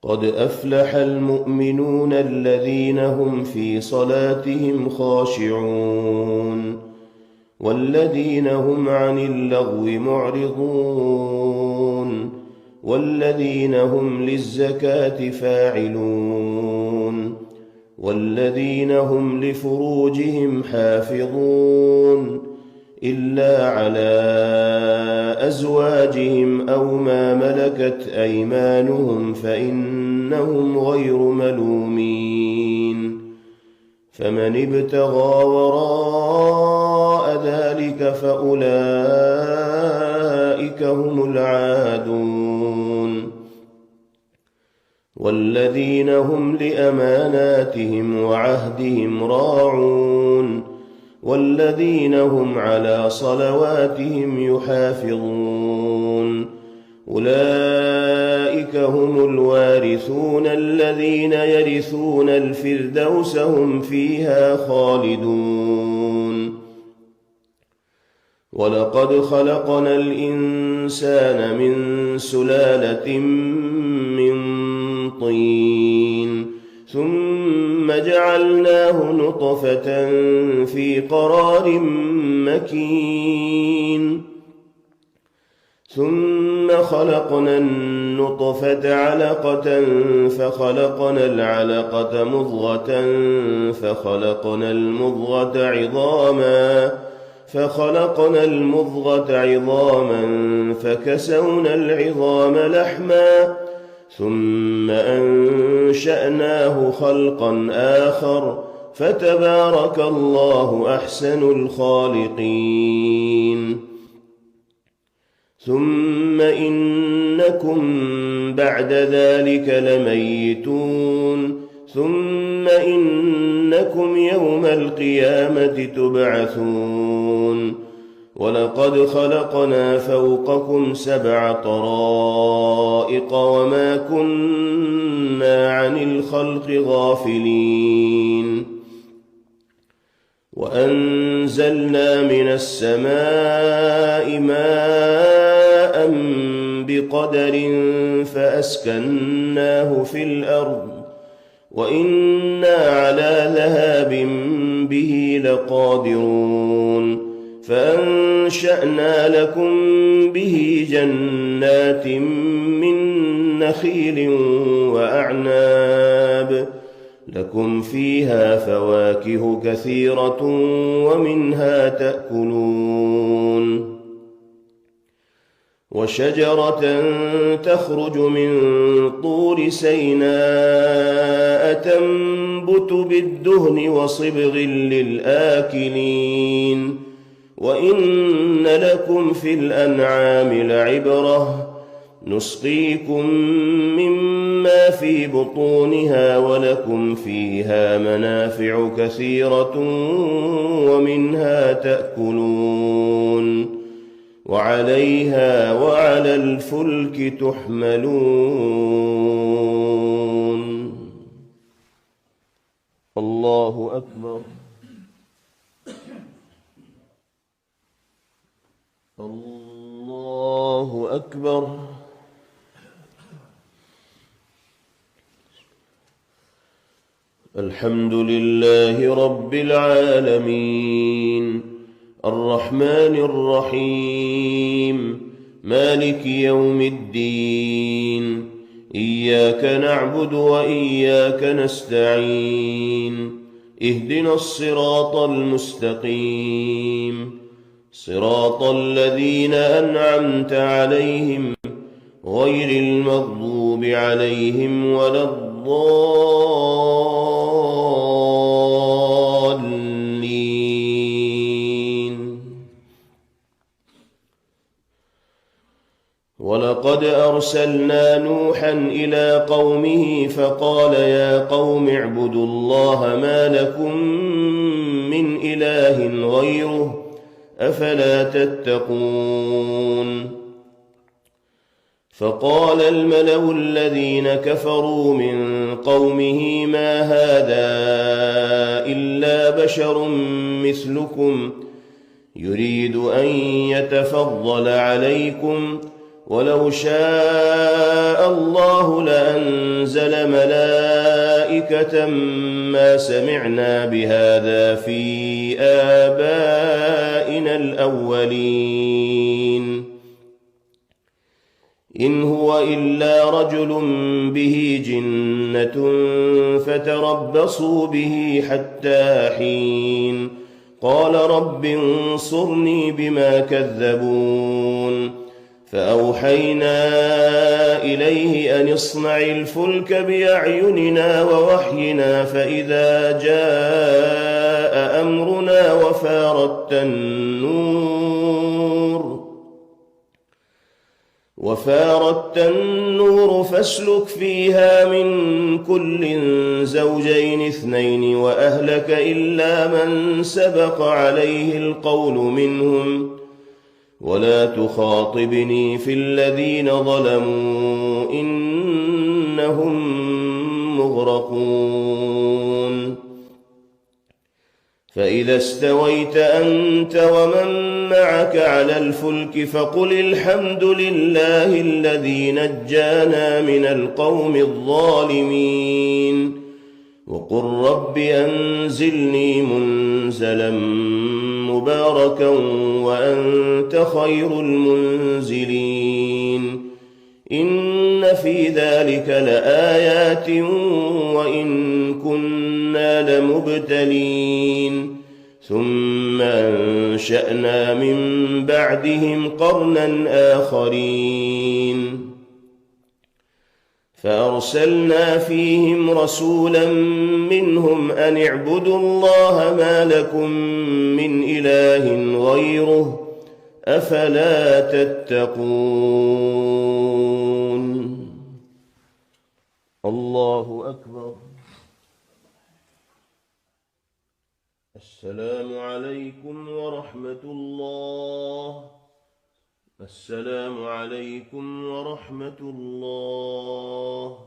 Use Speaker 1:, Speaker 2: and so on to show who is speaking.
Speaker 1: قد أفلح المؤمنون الذين هم في صلاتهم خاشعون والذين هم عن اللغو معرضون والذين هم للزكاة فاعلون والذين هم لفروجهم حافظون إلا على أزواجهم أو ما ملكت أيمانهم فإنهم غير ملومين فمن ابتغى وراء ذلك فأولئك هم العادون والذين هم لأماناتهم وعهدهم راعون والذين هم على صلواتهم يحافظون أولئك هم الوارثون الذين يرثون الفردوس هم فيها خالدون ولقد خلقنا الإنسان من سلالة من طين ثم جعلناه نطفة في قرار مكين ثم خلقنا النطفة علقة فخلقنا العلقة مضغة فخلقنا المضغة عظاما فكسونا العظام لحما ثم أنشأناه خلقا آخر فتبارك الله أحسن الخالقين ثم إنكم بعد ذلك لميتون ثم إنكم يوم القيامة تبعثون ولقد خلقنا فوقكم 7 طرائق وما كنا عن الخلق غافلين وأنزلنا من السماء ماء بقدر فأسكناه في الأرض وإنا على ذهاب به لقادرون فأنشأنا لكم به جنات من نخيل وأعناب لكم فيها فواكه كثيرة ومنها تأكلون وشجرة تخرج من طور سيناء تنبت بالدهن وصبغ للآكلين وإن لكم في الأنعام لعبرة نسقيكم مما في بطونها ولكم فيها منافع كثيرة ومنها تأكلون وعليها وعلى الفلك تحملون. الله أكبر. الله أكبر. الحمد لله رب العالمين الرحمن الرحيم مالك يوم الدين إياك نعبد وإياك نستعين اهدنا الصراط المستقيم صراط الذين أنعمت عليهم غير المغضوب عليهم ولا الضالين. ولقد أرسلنا نوحا إلى قومه فقال يا قوم اعبدوا الله ما لكم من إله غيره أفلا تتقون. فقال الملأ الذين كفروا من قومه ما هذا إلا بشر مثلكم يريد أن يتفضل عليكم ولو شاء الله لأنزل ملائكة ما سمعنا بهذا في آبائنا الأولين إن هو إلا رجل به جنة فتربصوا به حتى حين قال رب انصرني بما كذبون فأوحينا إليه أن اصنع الفلك بأعيننا ووحينا فإذا جاء أمرنا وفارت النور فاسلك فيها من كل زوجين اثنين وأهلك إلا من سبق عليه القول منهم ولا تخاطبني في الذين ظلموا إنهم مغرقون فإذا استويت أنت ومن معك على الفلك فقل الحمد لله الذي نجانا من القوم الظالمين وقل رب أنزلني منزلا مباركا وأنت خير المنزلين إن في ذلك لآيات وإن كنا لمبتلين ثم أنشأنا من بعدهم قرنا آخرين فأرسلنا فيهم رسولا منهم أن اعبدوا الله ما لكم من إله غيره أفلا تتقون الله أكبر. السلام عليكم ورحمة الله. السلام عليكم ورحمة الله.